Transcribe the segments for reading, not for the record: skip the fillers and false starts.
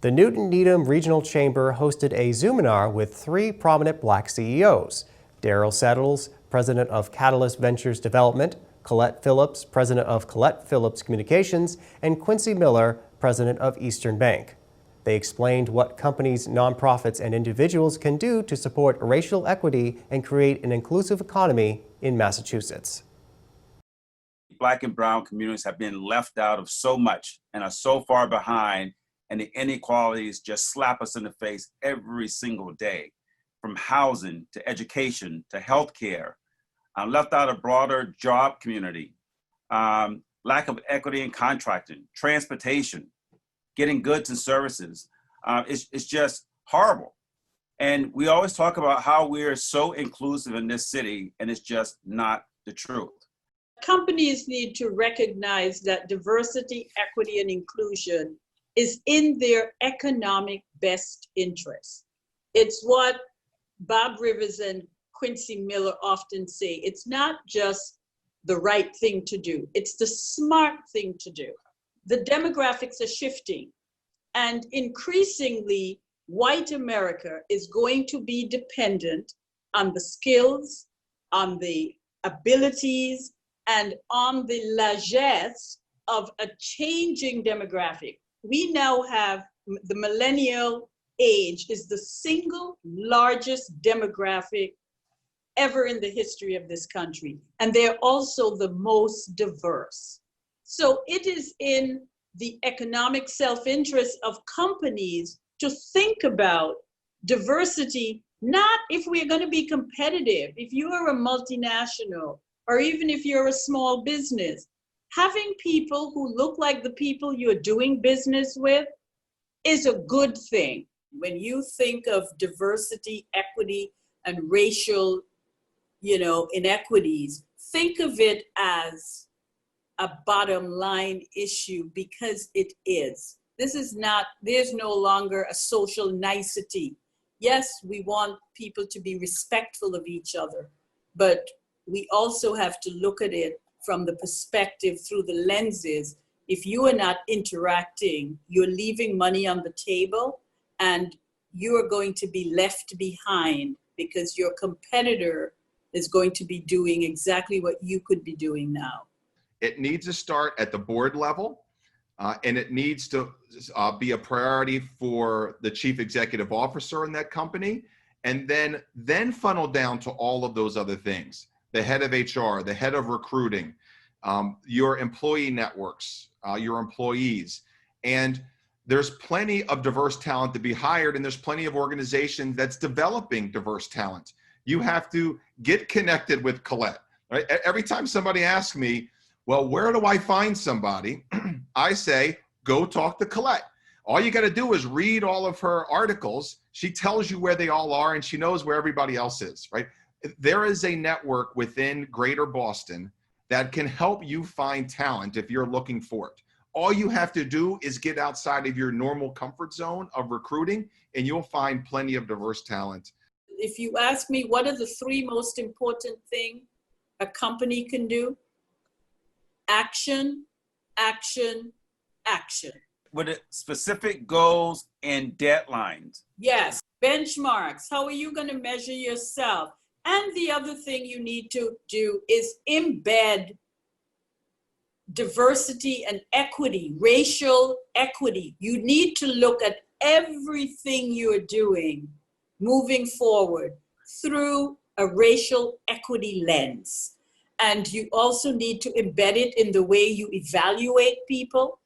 The Newton-Needham Regional Chamber hosted a Zoominar with 3 prominent Black CEOs. Darryl, president of Catalyst Ventures Development, Colette Phillips, president of Colette Phillips Communications, and Quincy Miller, president of Eastern Bank. They explained what companies, nonprofits, and individuals can do to support racial equity and create an inclusive economy in Massachusetts. Black and brown communities have been left out of so much and are so far behind, and the inequalities just slap us in the face every single day, from housing to education to healthcare. Left out a broader job community, lack of equity in contracting, transportation, getting goods and services. It's just horrible. And we always talk about how we're so inclusive in this city, and it's just not the truth. Companies need to recognize that diversity, equity, and inclusion is in their economic best interest. It's what Bob Rivers and Quincy Miller often say. It's not just the right thing to do, it's the smart thing to do. The demographics are shifting, and increasingly, white America is going to be dependent on the skills, on the abilities, and on the largesse of a changing demographic. We now have the millennial age is the single largest demographic ever in the history of this country. And they're also the most diverse. So it is in the economic self-interest of companies to think about diversity, not if we're going to be competitive. If you are a multinational, or even if you're a small business, having people who look like the people you're doing business with is a good thing. When you think of diversity, equity, and racial, inequities, think of it as a bottom line issue, because it is. There's no longer a social nicety. Yes, we want people to be respectful of each other, but we also have to look at it from the perspective through the lenses. If you are not interacting, you're leaving money on the table, and you are going to be left behind because your competitor is going to be doing exactly what you could be doing now. It needs to start at the board level, and it needs to be a priority for the chief executive officer in that company, and then funnel down to all of those other things. The head of HR, the head of recruiting, your employee networks, your employees. And there's plenty of diverse talent to be hired, and there's plenty of organizations that's developing diverse talent. You have to get connected with Colette. Right? Every time somebody asks me, well, where do I find somebody? I say, go talk to Colette. All you got to do is read all of her articles. She tells you where they all are, and she knows where everybody else is, right? There is a network within Greater Boston that can help you find talent if you're looking for it. All you have to do is get outside of your normal comfort zone of recruiting, and you'll find plenty of diverse talent. If you ask me, what are the 3 most important things a company can do? Action, action, action. With specific goals and deadlines. Yes, benchmarks. How are you going to measure yourself? And the other thing you need to do is embed diversity and equity, racial equity. You need to look at everything you're doing moving forward through a racial equity lens. And you also need to embed it in the way you evaluate people,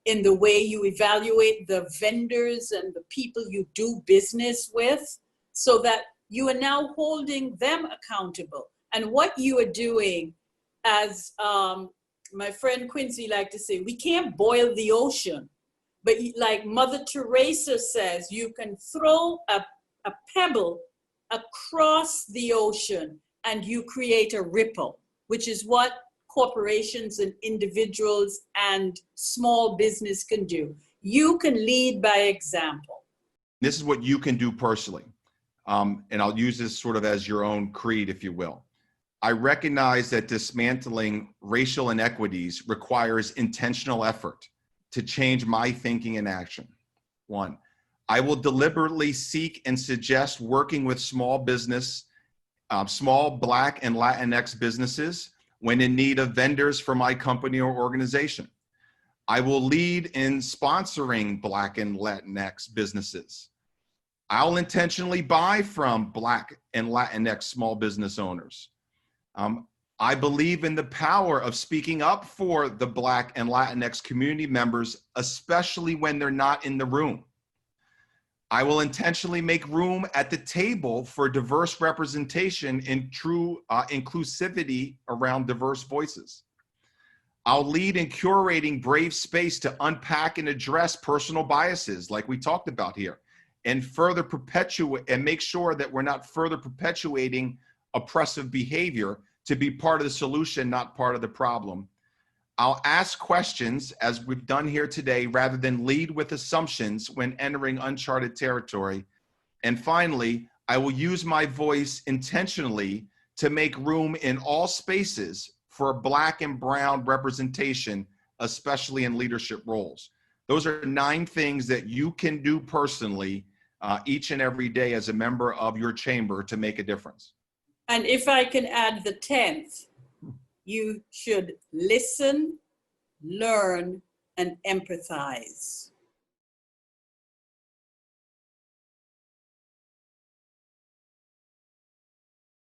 in the way you evaluate the vendors and the people you do business with, so that you are now holding them accountable. And what you are doing, as my friend Quincy liked to say, we can't boil the ocean, but like Mother Teresa says, you can throw a pebble across the ocean and you create a ripple, which is what corporations and individuals and small business can do. You can lead by example. This is what you can do personally. And I'll use this sort of as your own creed, if you will. I recognize that dismantling racial inequities requires intentional effort to change my thinking and action. 1. I will deliberately seek and suggest working with small business, small Black and Latinx businesses when in need of vendors for my company or organization. I will lead in sponsoring Black and Latinx businesses. I'll intentionally buy from Black and Latinx small business owners. I believe in the power of speaking up for the Black and Latinx community members, especially when they're not in the room. I will intentionally make room at the table for diverse representation and true inclusivity around diverse voices. I'll lead in curating brave space to unpack and address personal biases like we talked about here, and further perpetuate and make sure that we're not further perpetuating oppressive behavior to be part of the solution, not part of the problem. I'll ask questions, as we've done here today, rather than lead with assumptions when entering uncharted territory. And finally, I will use my voice intentionally to make room in all spaces for Black and brown representation, especially in leadership roles. Those are 9 things that you can do personally each and every day as a member of your chamber to make a difference. And if I can add the 10th, you should listen, learn, and empathize.